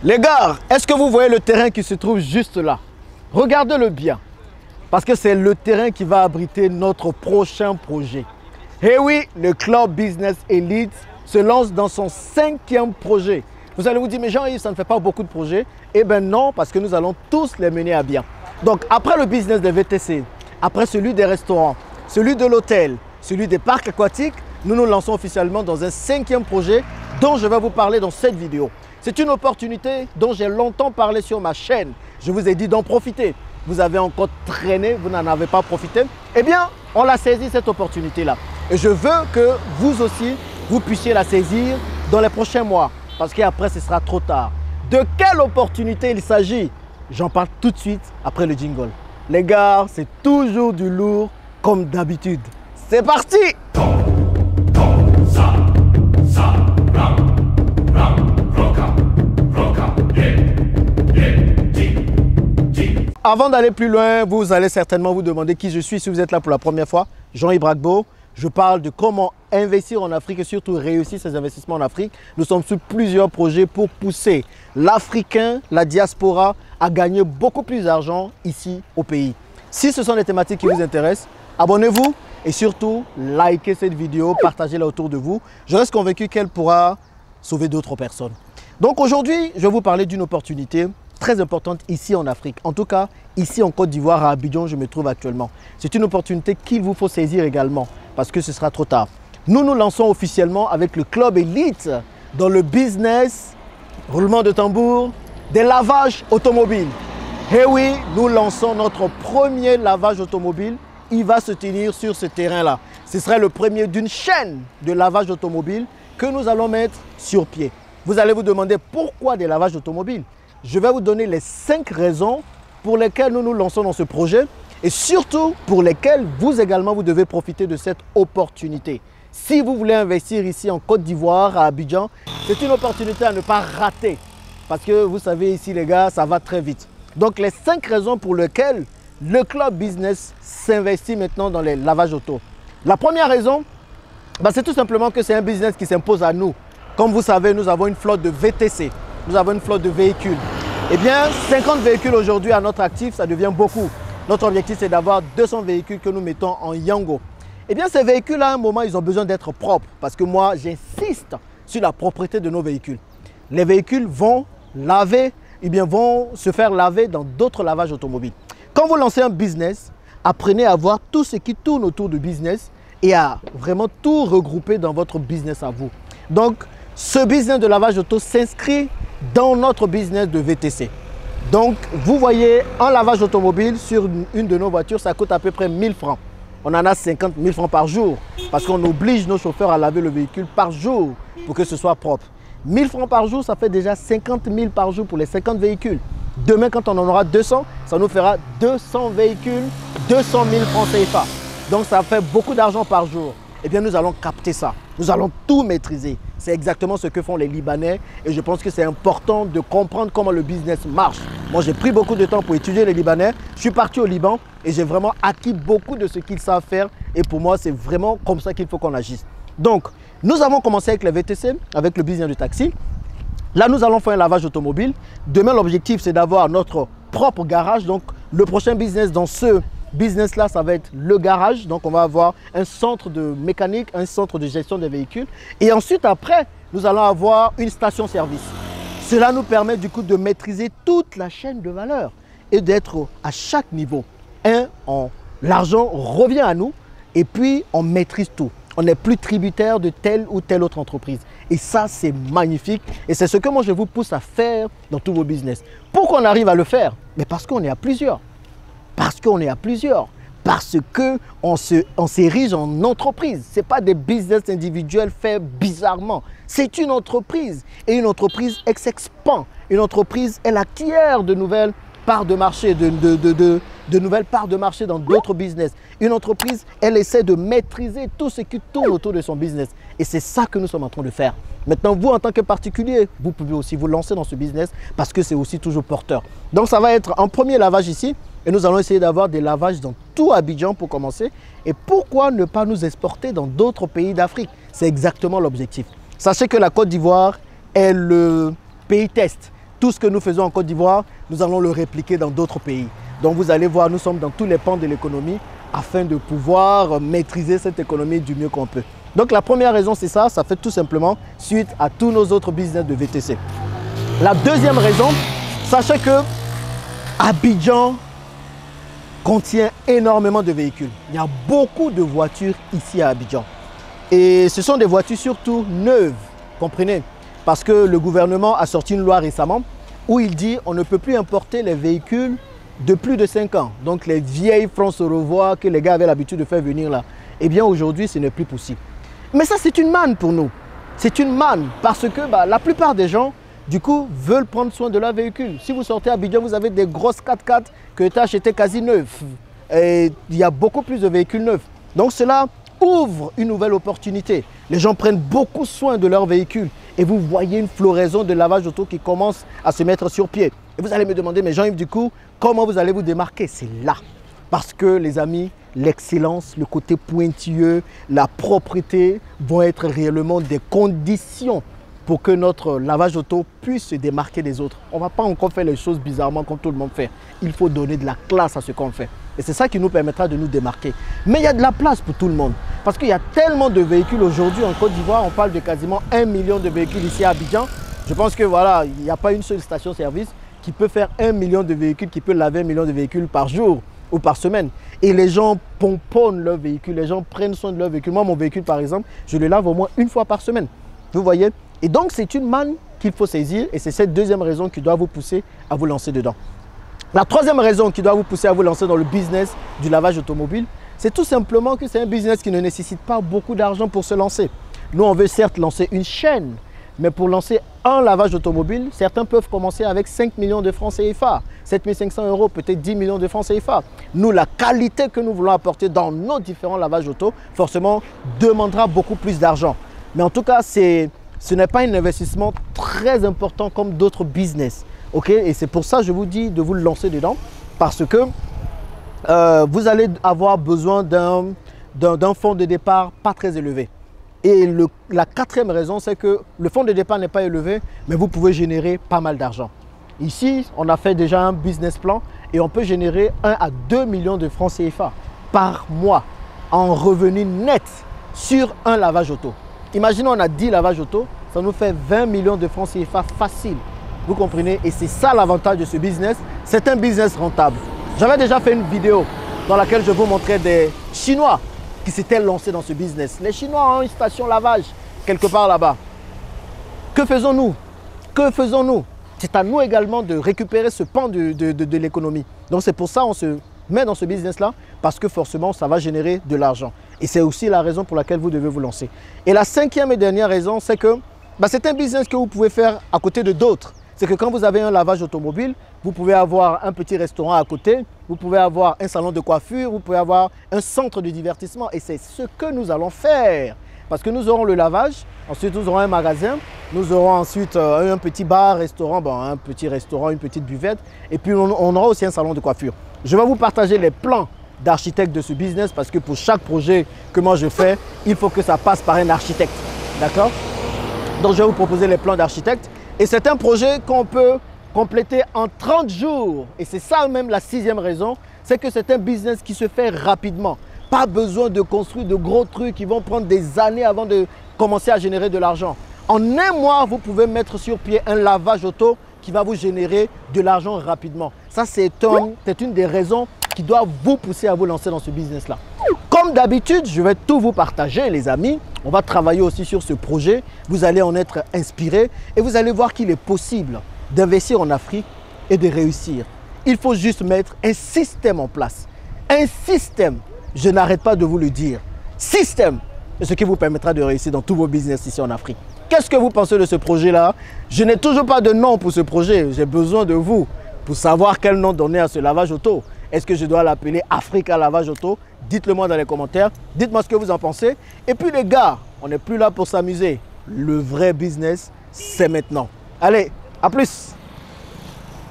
Les gars, est-ce que vous voyez le terrain qui se trouve juste là? Regardez-le bien, parce que c'est le terrain qui va abriter notre prochain projet. Eh oui, le Club Business Elite se lance dans son 5e projet. Vous allez vous dire, mais Jean-Yves, ça ne fait pas beaucoup de projets. Eh bien non, parce que nous allons tous les mener à bien. Donc après le business des VTC, après celui des restaurants, celui de l'hôtel, celui des parcs aquatiques, nous nous lançons officiellement dans un 5e projet dont je vais vous parler dans cette vidéo. C'est une opportunité dont j'ai longtemps parlé sur ma chaîne. Je vous ai dit d'en profiter. Vous avez encore traîné, vous n'en avez pas profité. Eh bien, on l'a saisi cette opportunité-là. Et je veux que vous aussi, vous puissiez la saisir dans les prochains mois. Parce qu'après, ce sera trop tard. De quelle opportunité il s'agit? J'en parle tout de suite après le jingle. Les gars, c'est toujours du lourd comme d'habitude. C'est parti! Avant d'aller plus loin, vous allez certainement vous demander qui je suis si vous êtes là pour la première fois. Jean-Yves Bragbo. Je parle de comment investir en Afrique et surtout réussir ses investissements en Afrique. Nous sommes sur plusieurs projets pour pousser l'Africain, la diaspora, à gagner beaucoup plus d'argent ici au pays. Si ce sont des thématiques qui vous intéressent, abonnez-vous et surtout likez cette vidéo, partagez-la autour de vous. Je reste convaincu qu'elle pourra sauver d'autres personnes. Donc aujourd'hui, je vais vous parler d'une opportunité très importante ici en Afrique. En tout cas, ici en Côte d'Ivoire, à Abidjan, je me trouve actuellement. C'est une opportunité qu'il vous faut saisir également parce que ce sera trop tard. Nous nous lançons officiellement avec le Club Elite dans le business, roulement de tambour, des lavages automobiles. Et oui, nous lançons notre premier lavage automobile. Il va se tenir sur ce terrain-là. Ce sera le premier d'une chaîne de lavage automobile que nous allons mettre sur pied. Vous allez vous demander pourquoi des lavages automobiles? Je vais vous donner les 5 raisons pour lesquelles nous nous lançons dans ce projet et surtout pour lesquelles vous également vous devez profiter de cette opportunité. Si vous voulez investir ici en Côte d'Ivoire, à Abidjan, c'est une opportunité à ne pas rater parce que vous savez ici les gars, ça va très vite. Donc les 5 raisons pour lesquelles le Club Business s'investit maintenant dans les lavages auto. La première raison, c'est tout simplement que c'est un business qui s'impose à nous. Comme vous savez, nous avons une flotte de VTC. Nous avons une flotte de véhicules. Eh bien, 50 véhicules aujourd'hui à notre actif, ça devient beaucoup. Notre objectif, c'est d'avoir 200 véhicules que nous mettons en Yango. Eh bien, ces véhicules, à un moment, ils ont besoin d'être propres. Parce que moi, j'insiste sur la propreté de nos véhicules. Les véhicules vont laver, vont se faire laver dans d'autres lavages automobiles. Quand vous lancez un business, apprenez à voir tout ce qui tourne autour du business et à vraiment tout regrouper dans votre business à vous. Donc, ce business de lavage auto s'inscrit dans notre business de VTC. Donc, vous voyez, un lavage automobile sur une de nos voitures, ça coûte à peu près 1000 francs. On en a 50 000 francs par jour parce qu'on oblige nos chauffeurs à laver le véhicule par jour pour que ce soit propre. 1000 francs par jour, ça fait déjà 50 000 par jour pour les 50 véhicules. Demain, quand on en aura 200, ça nous fera 200 véhicules, 200 000 francs CFA. Donc, ça fait beaucoup d'argent par jour. Eh bien, nous allons capter ça. Nous allons tout maîtriser. C'est exactement ce que font les Libanais et je pense que c'est important de comprendre comment le business marche. Moi, j'ai pris beaucoup de temps pour étudier les Libanais. Je suis parti au Liban et j'ai vraiment acquis beaucoup de ce qu'ils savent faire et pour moi, c'est vraiment comme ça qu'il faut qu'on agisse. Donc, nous avons commencé avec les VTC, avec le business du taxi. Là, nous allons faire un lavage automobile. Demain, l'objectif, c'est d'avoir notre propre garage. Donc, le prochain business dans ce business-là, ça va être le garage. Donc, on va avoir un centre de mécanique, un centre de gestion des véhicules. Et ensuite, après, nous allons avoir une station-service. Cela nous permet du coup de maîtriser toute la chaîne de valeur et d'être à chaque niveau. L'argent revient à nous et puis on maîtrise tout. On n'est plus tributaire de telle ou telle autre entreprise. Et ça, c'est magnifique. Et c'est ce que moi, je vous pousse à faire dans tous vos business. Pourquoi on arrive à le faire? Mais parce qu'on est à plusieurs. Parce qu'on est à plusieurs. Parce qu'on s'érige en entreprise. Ce n'est pas des business individuels faits bizarrement. C'est une entreprise. Et une entreprise, elle s'expand. Une entreprise, elle acquiert de nouvelles parts de marché, de nouvelles parts de marché dans d'autres business. Une entreprise, elle essaie de maîtriser tout ce qui tourne autour de son business. Et c'est ça que nous sommes en train de faire. Maintenant, vous, en tant que particulier, vous pouvez aussi vous lancer dans ce business parce que c'est aussi toujours porteur. Donc, ça va être un premier lavage ici. Et nous allons essayer d'avoir des lavages dans tout Abidjan pour commencer. Et pourquoi ne pas nous exporter dans d'autres pays d'Afrique? C'est exactement l'objectif. Sachez que la Côte d'Ivoire est le pays test tout ce que nous faisons en Côte d'Ivoire, nous allons le répliquer dans d'autres pays. Donc vous allez voir, nous sommes dans tous les pans de l'économie afin de pouvoir maîtriser cette économie du mieux qu'on peut. Donc la première raison, c'est ça, ça fait tout simplement suite à tous nos autres business de VTC. La deuxième raison, sachez que Abidjan contient énormément de véhicules. Il y a beaucoup de voitures ici à Abidjan. Et ce sont des voitures surtout neuves, comprenez? Parce que le gouvernement a sorti une loi récemment où il dit on ne peut plus importer les véhicules de plus de 5 ans. Donc les vieilles France Revois que les gars avaient l'habitude de faire venir là. Eh bien aujourd'hui, ce n'est plus possible. Mais ça, c'est une manne pour nous. C'est une manne parce que la plupart des gens, du coup, veulent prendre soin de leur véhicule. Si vous sortez à Abidjan, vous avez des grosses 4x4 que tu as achetées quasi neuves. Et il y a beaucoup plus de véhicules neufs. Donc cela ouvre une nouvelle opportunité. Les gens prennent beaucoup soin de leur véhicule. Et vous voyez une floraison de lavage auto qui commence à se mettre sur pied. Et vous allez me demander, mais Jean-Yves, du coup, comment vous allez vous démarquer? C'est là. Parce que les amis, l'excellence, le côté pointilleux, la propreté vont être réellement des conditions pour que notre lavage auto puisse se démarquer des autres. On ne va pas encore faire les choses bizarrement comme tout le monde fait. Il faut donner de la classe à ce qu'on fait. Et c'est ça qui nous permettra de nous démarquer. Mais il y a de la place pour tout le monde. Parce qu'il y a tellement de véhicules aujourd'hui en Côte d'Ivoire. On parle de quasiment 1 million de véhicules ici à Abidjan. Je pense que voilà, il n'y a pas une seule station-service qui peut faire 1 million de véhicules, qui peut laver 1 million de véhicules par jour ou par semaine. Et les gens pomponnent leurs véhicules, les gens prennent soin de leur véhicule. Moi, mon véhicule, par exemple, je le lave au moins 1 fois par semaine. Vous voyez? Et donc, c'est une manne qu'il faut saisir et c'est cette deuxième raison qui doit vous pousser à vous lancer dedans. La troisième raison qui doit vous pousser à vous lancer dans le business du lavage automobile, c'est tout simplement que c'est un business qui ne nécessite pas beaucoup d'argent pour se lancer. Nous, on veut certes lancer une chaîne, mais pour lancer un lavage automobile, certains peuvent commencer avec 5 millions de francs CFA, 7 500 €, peut-être 10 millions de francs CFA. Nous, la qualité que nous voulons apporter dans nos différents lavages auto, forcément, demandera beaucoup plus d'argent. Mais en tout cas, ce n'est pas un investissement très important comme d'autres business. Okay? Et c'est pour ça que je vous dis de vous lancer dedans. Parce que vous allez avoir besoin d'un fonds de départ pas très élevé. Et la quatrième raison, c'est que le fonds de départ n'est pas élevé, mais vous pouvez générer pas mal d'argent. Ici, on a fait déjà un business plan et on peut générer 1 à 2 millions de francs CFA par mois en revenu net sur un lavage auto. Imaginons on a 10 lavages auto, ça nous fait 20 millions de francs CFA facile. Vous comprenez? Et c'est ça l'avantage de ce business. C'est un business rentable. J'avais déjà fait une vidéo dans laquelle je vous montrais des Chinois qui s'étaient lancés dans ce business. Les Chinois ont une station lavage quelque part là-bas. Que faisons-nous? Que faisons-nous? C'est à nous également de récupérer ce pan de l'économie. Donc c'est pour ça qu'on se met dans ce business-là, parce que forcément, ça va générer de l'argent. Et c'est aussi la raison pour laquelle vous devez vous lancer. Et la cinquième et dernière raison, c'est que c'est un business que vous pouvez faire à côté de d'autres. C'est que quand vous avez un lavage automobile, vous pouvez avoir un petit restaurant à côté, vous pouvez avoir un salon de coiffure, vous pouvez avoir un centre de divertissement. Et c'est ce que nous allons faire. Parce que nous aurons le lavage, ensuite nous aurons un magasin, nous aurons ensuite un petit bar, restaurant, un petit restaurant, une petite buvette. Et puis on aura aussi un salon de coiffure. Je vais vous partager les plans d'architecte de ce business parce que pour chaque projet que moi je fais, il faut que ça passe par un architecte. D'accord? Donc je vais vous proposer les plans d'architecte. Et c'est un projet qu'on peut compléter en 30 jours. Et c'est ça même la sixième raison, c'est que c'est un business qui se fait rapidement. Pas besoin de construire de gros trucs qui vont prendre des années avant de commencer à générer de l'argent. En un mois, vous pouvez mettre sur pied un lavage auto qui va vous générer de l'argent rapidement. Ça, c'est une des raisons qui doit vous pousser à vous lancer dans ce business-là. Comme d'habitude, je vais tout vous partager, les amis. On va travailler aussi sur ce projet. Vous allez en être inspiré et vous allez voir qu'il est possible d'investir en Afrique et de réussir. Il faut juste mettre un système en place. Un système, je n'arrête pas de vous le dire. Système, c'est ce qui vous permettra de réussir dans tous vos business ici en Afrique. Qu'est-ce que vous pensez de ce projet-là? Je n'ai toujours pas de nom pour ce projet. J'ai besoin de vous pour savoir quel nom donner à ce lavage auto. Est-ce que je dois l'appeler Africa Lavage Auto? Dites-le moi dans les commentaires. Dites-moi ce que vous en pensez. Et puis les gars, on n'est plus là pour s'amuser. Le vrai business, c'est maintenant. Allez, à plus!